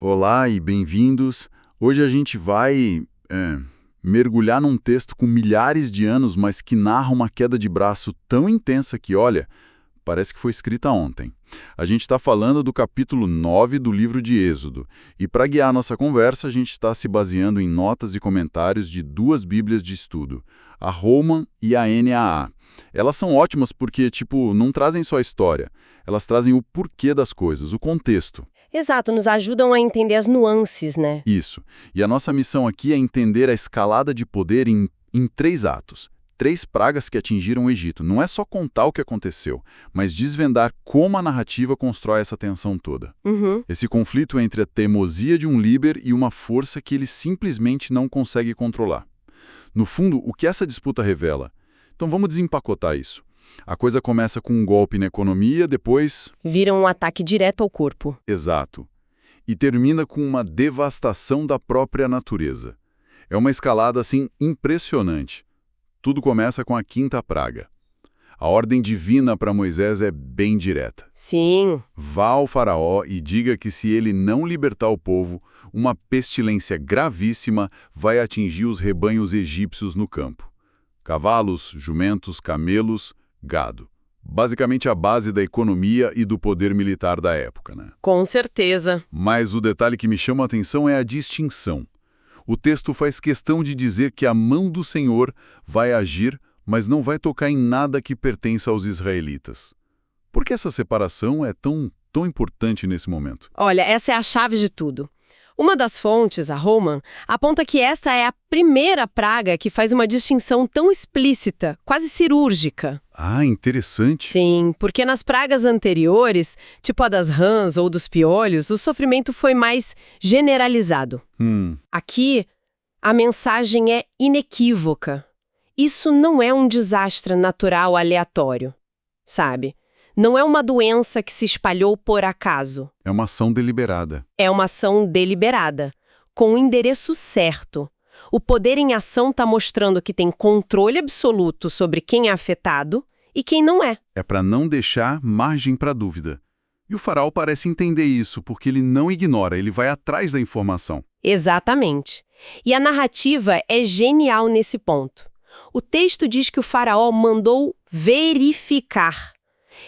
Olá e bem-vindos. Hoje a gente vai mergulhar num texto com milhares de anos, mas que narra uma queda de braço tão intensa que, olha, parece que foi escrita ontem. A gente está falando do capítulo 9 do livro de Êxodo, e para guiar nossa conversa, a gente está se baseando em notas e comentários de duas bíblias de estudo, a Holman e a NAA. Elas são ótimas porque, não trazem só a história, elas trazem o porquê das coisas, o contexto. Exato, nos ajudam a entender as nuances, né? Isso. E a nossa missão aqui é entender a escalada de poder em três atos. Três pragas que atingiram o Egito. Não é só contar o que aconteceu, mas desvendar como a narrativa constrói essa tensão toda. Esse conflito entre a teimosia de um líder e uma força que ele simplesmente não consegue controlar. No fundo, o que essa disputa revela? Então vamos desempacotar isso. A coisa começa com um golpe na economia, depois... Vira um ataque direto ao corpo. Exato. E termina com uma devastação da própria natureza. É uma escalada, assim, impressionante. Tudo começa com a quinta praga. A ordem divina para Moisés é bem direta. Sim. Vá ao faraó e diga que se ele não libertar o povo, uma pestilência gravíssima vai atingir os rebanhos egípcios no campo. Cavalos, jumentos, camelos, gado. Basicamente a base da economia e do poder militar da época, né? Com certeza. Mas o detalhe que me chama a atenção é a distinção. O texto faz questão de dizer que a mão do Senhor vai agir, mas não vai tocar em nada que pertença aos israelitas. Por que essa separação é tão importante nesse momento? Olha, essa é a chave de tudo. Uma das fontes, a Holman, aponta que esta é a primeira praga que faz uma distinção tão explícita, quase cirúrgica. Ah, interessante. Sim, porque nas pragas anteriores, tipo a das rãs ou dos piolhos, o sofrimento foi mais generalizado. Aqui, a mensagem é inequívoca. Isso não é um desastre natural aleatório, sabe? Não é uma doença que se espalhou por acaso. É uma ação deliberada. É uma ação deliberada, com o endereço certo. O poder em ação está mostrando que tem controle absoluto sobre quem é afetado e quem não é. É para não deixar margem para dúvida. E o faraó parece entender isso, porque ele não ignora, ele vai atrás da informação. Exatamente. E a narrativa é genial nesse ponto. O texto diz que o faraó mandou verificar.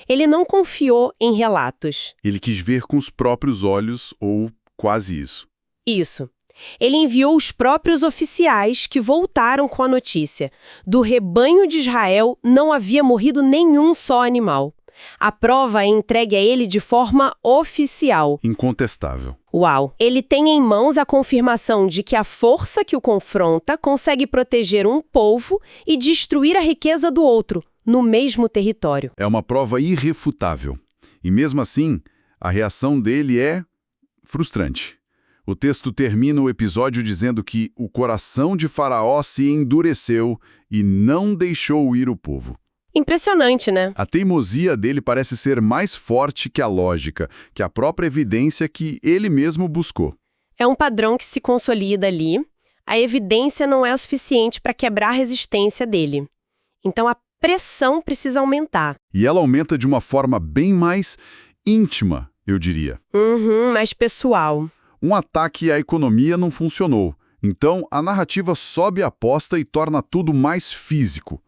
Ele não confiou em relatos. Ele quis ver com os próprios olhos, ou quase isso. Isso. Ele enviou os próprios oficiais que voltaram com a notícia. Do rebanho de Israel não havia morrido nenhum só animal. A prova é entregue a ele de forma oficial. Incontestável. Uau! Ele tem em mãos a confirmação de que a força que o confronta consegue proteger um povo e destruir a riqueza do outro, no mesmo território. É uma prova irrefutável. E mesmo assim, a reação dele é frustrante. O texto termina o episódio dizendo que o coração de Faraó se endureceu e não deixou ir o povo. Impressionante, né? A teimosia dele parece ser mais forte que a lógica, que a própria evidência que ele mesmo buscou. É um padrão que se consolida ali. A evidência não é o suficiente para quebrar a resistência dele. Então a pressão precisa aumentar. E ela aumenta de uma forma bem mais íntima, eu diria. Mais pessoal. Um ataque à economia não funcionou. Então, a narrativa sobe a aposta e torna tudo mais físico.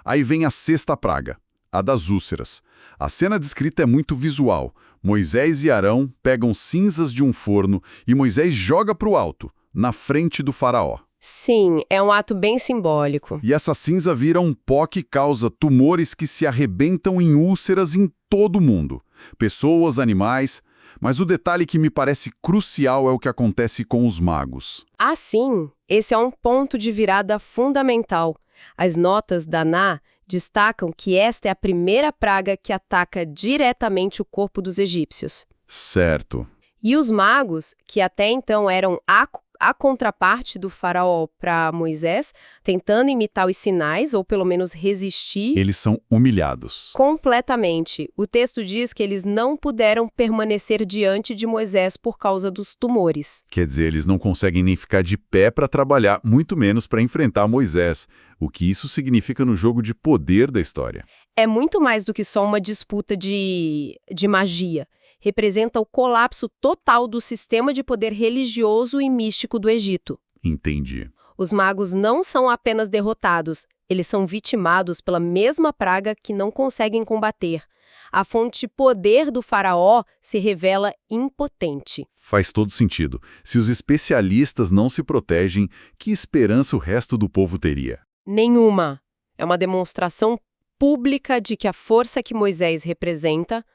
Aí vem a sexta praga, a das úlceras. A cena descrita é muito visual. Moisés e Arão pegam cinzas de um forno e Moisés joga para o alto, na frente do faraó. Sim, é um ato bem simbólico. E essa cinza vira um pó que causa tumores que se arrebentam em úlceras em todo o mundo. Pessoas, animais. Mas o detalhe que me parece crucial é o que acontece com os magos. Ah, sim, esse é um ponto de virada fundamental. As notas da NA destacam que esta é a primeira praga que ataca diretamente o corpo dos egípcios. Certo. E os magos, que até então eram a contraparte do faraó para Moisés, tentando imitar os sinais, ou pelo menos resistir... Eles são humilhados. Completamente. O texto diz que eles não puderam permanecer diante de Moisés por causa dos tumores. Quer dizer, eles não conseguem nem ficar de pé para trabalhar, muito menos para enfrentar Moisés. O que isso significa no jogo de poder da história? É muito mais do que só uma disputa de magia. representa o colapso total do sistema de poder religioso e místico do Egito. Entendi. Os magos não são apenas derrotados, eles são vitimados pela mesma praga que não conseguem combater. A fonte poder do faraó se revela impotente. Faz todo sentido. Se os especialistas não se protegem, que esperança o resto do povo teria? Nenhuma. É uma demonstração pública de que a força que Moisés representa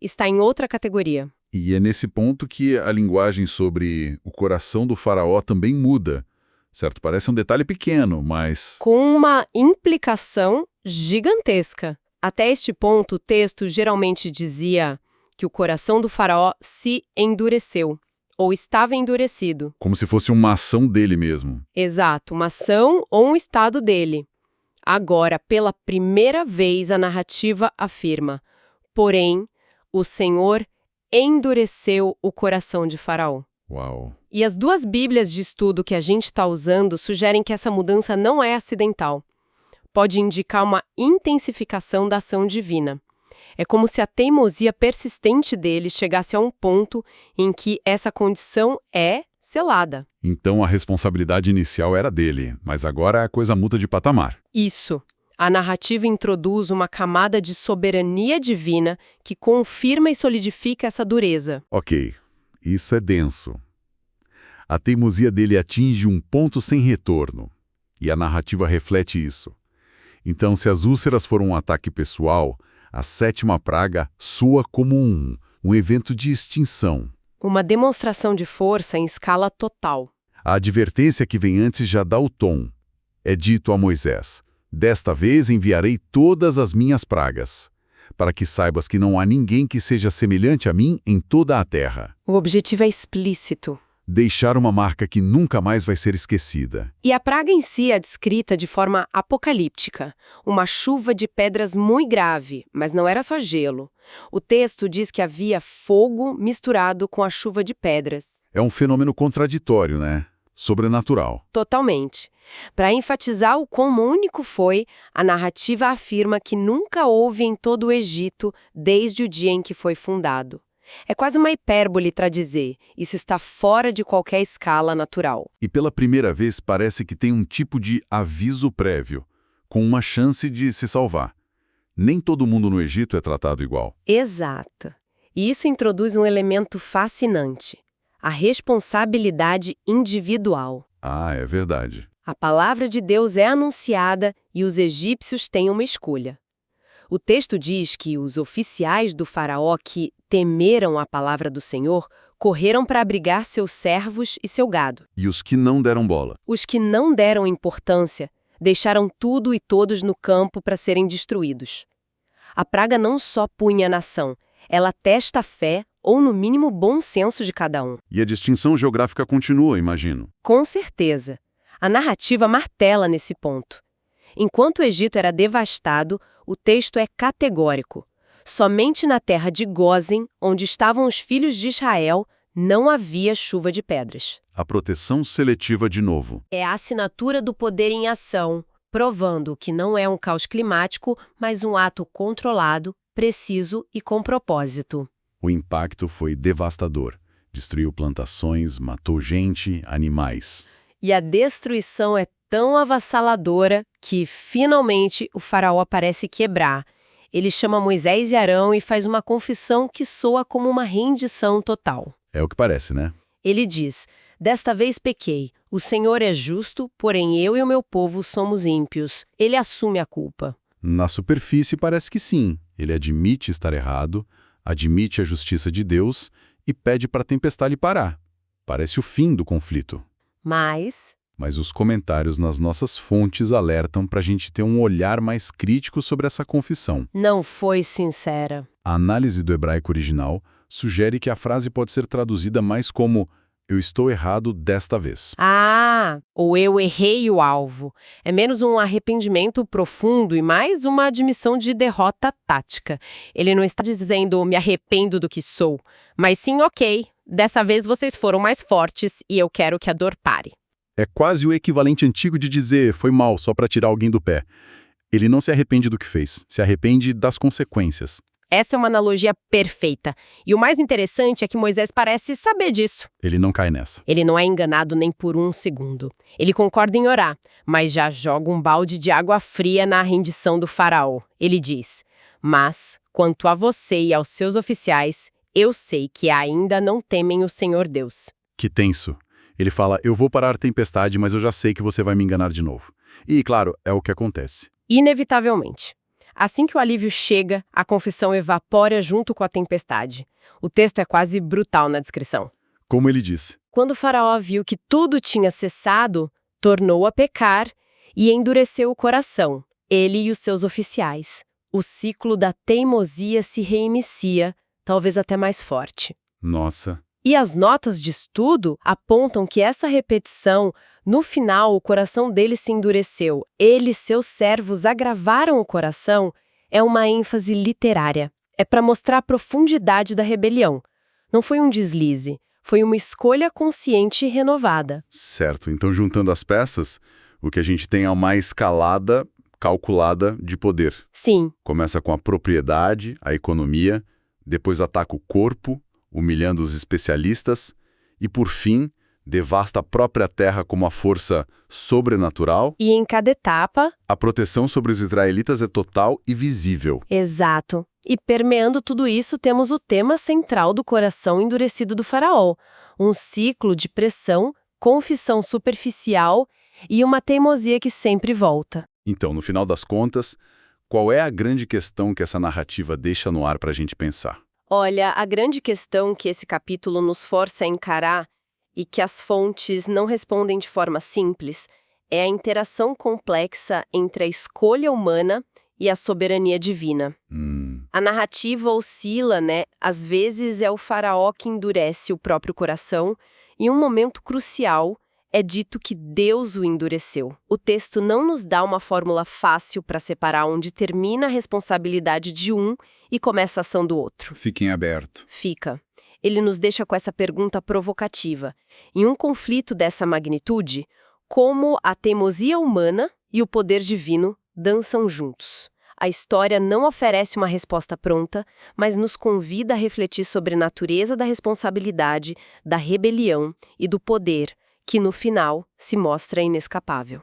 está em outra categoria. E é nesse ponto que a linguagem sobre o coração do faraó também muda. Certo, parece um detalhe pequeno, mas... Com uma implicação gigantesca. Até este ponto, o texto geralmente dizia que o coração do faraó se endureceu, ou estava endurecido. Como se fosse uma ação dele mesmo. Exato, uma ação ou um estado dele. Agora, pela primeira vez, a narrativa afirma: porém, o Senhor endureceu o coração de Faraó. Uau! E as duas bíblias de estudo que a gente está usando sugerem que essa mudança não é acidental. Pode indicar uma intensificação da ação divina. É como se a teimosia persistente dele chegasse a um ponto em que essa condição é selada. Então a responsabilidade inicial era dele, mas agora a coisa muda de patamar. Isso. A narrativa introduz uma camada de soberania divina que confirma e solidifica essa dureza. Ok, isso é denso. A teimosia dele atinge um ponto sem retorno, e a narrativa reflete isso. Então, se as úlceras foram um ataque pessoal, a sétima praga soa como um evento de extinção. Uma demonstração de força em escala total. A advertência que vem antes já dá o tom. É dito a Moisés: desta vez enviarei todas as minhas pragas, para que saibas que não há ninguém que seja semelhante a mim em toda a terra. O objetivo é explícito. Deixar uma marca que nunca mais vai ser esquecida. E a praga em si é descrita de forma apocalíptica. Uma chuva de pedras muito grave, mas não era só gelo. O texto diz que havia fogo misturado com a chuva de pedras. É um fenômeno contraditório, né? Sobrenatural. Totalmente. Para enfatizar o quão único foi, a narrativa afirma que nunca houve em todo o Egito desde o dia em que foi fundado. É quase uma hipérbole para dizer, isso está fora de qualquer escala natural. E pela primeira vez parece que tem um tipo de aviso prévio, com uma chance de se salvar. Nem todo mundo no Egito é tratado igual. Exato. E isso introduz um elemento fascinante: a responsabilidade individual. Ah, é verdade. A palavra de Deus é anunciada e os egípcios têm uma escolha. O texto diz que os oficiais do faraó que temeram a palavra do Senhor correram para abrigar seus servos e seu gado. E os que não deram bola? Os que não deram importância deixaram tudo e todos no campo para serem destruídos. A praga não só punha a nação, ela testa a fé ou, no mínimo, o bom senso de cada um. E a distinção geográfica continua, imagino. Com certeza. A narrativa martela nesse ponto. Enquanto o Egito era devastado, o texto é categórico. Somente na terra de Gósen, onde estavam os filhos de Israel, não havia chuva de pedras. A proteção seletiva de novo. É a assinatura do poder em ação, provando que não é um caos climático, mas um ato controlado, preciso e com propósito. O impacto foi devastador. Destruiu plantações, matou gente, animais. E a destruição é tão avassaladora que, finalmente, o faraó parece quebrar. Ele chama Moisés e Arão e faz uma confissão que soa como uma rendição total. É o que parece, né? Ele diz: desta vez pequei. O Senhor é justo, porém eu e o meu povo somos ímpios. Ele assume a culpa. Na superfície parece que sim. Ele admite estar errado, admite a justiça de Deus e pede para a tempestade parar. Parece o fim do conflito. Mas os comentários nas nossas fontes alertam para a gente ter um olhar mais crítico sobre essa confissão. não foi sincera. A análise do hebraico original sugere que a frase pode ser traduzida mais como "eu estou errado desta vez". Ou eu errei o alvo. É menos um arrependimento profundo e mais uma admissão de derrota tática. Ele não está dizendo me arrependo do que sou, mas sim ok, dessa vez vocês foram mais fortes e eu quero que a dor pare. É quase o equivalente antigo de dizer "foi mal" só para tirar alguém do pé. Ele não se arrepende do que fez, se arrepende das consequências. Essa é uma analogia perfeita. E o mais interessante é que Moisés parece saber disso. Ele não cai nessa. Ele não é enganado nem por um segundo. Ele concorda em orar, mas já joga um balde de água fria na rendição do faraó. Ele diz: "Mas, quanto a você e aos seus oficiais, eu sei que ainda não temem o Senhor Deus." Que tenso. Ele fala, eu vou parar a tempestade, mas eu já sei que você vai me enganar de novo. E, claro, é o que acontece. Inevitavelmente. Assim que o alívio chega, a confissão evapora junto com a tempestade. O texto é quase brutal na descrição. Como ele diz, Quando o faraó viu que tudo tinha cessado, tornou a pecar e endureceu o coração, ele e os seus oficiais. O ciclo da teimosia se reinicia, talvez até mais forte. nossa, E as notas de estudo apontam que essa repetição, no final, o coração dele se endureceu, ele e seus servos agravaram o coração, é uma ênfase literária. É para mostrar a profundidade da rebelião. Não foi um deslize, foi uma escolha consciente e renovada. certo. Então, juntando as peças, o que a gente tem é uma escalada calculada de poder. Sim, Começa com a propriedade, a economia, depois ataca o corpo, humilhando os especialistas, e, por fim, devasta a própria terra com uma força sobrenatural. e em cada etapa, A proteção sobre os israelitas é total e visível. exato. E permeando tudo isso, temos o tema central do coração endurecido do faraó. Um ciclo de pressão, confissão superficial e uma teimosia que sempre volta. Então, no final das contas, qual é a grande questão que essa narrativa deixa no ar para a gente pensar? Olha, a grande questão que esse capítulo nos força a encarar e que as fontes não respondem de forma simples é a interação complexa entre a escolha humana e a soberania divina. A narrativa oscila, né? Às vezes é o faraó que endurece o próprio coração e em um momento crucial é dito que Deus o endureceu. O texto não nos dá uma fórmula fácil para separar onde termina a responsabilidade de um e começa a ação do outro. Fiquem aberto. Fica. Ele nos deixa com essa pergunta provocativa. Em um conflito dessa magnitude, como a teimosia humana e o poder divino dançam juntos? A história não oferece uma resposta pronta, mas nos convida a refletir sobre a natureza da responsabilidade, da rebelião e do poder, que no final se mostra inescapável.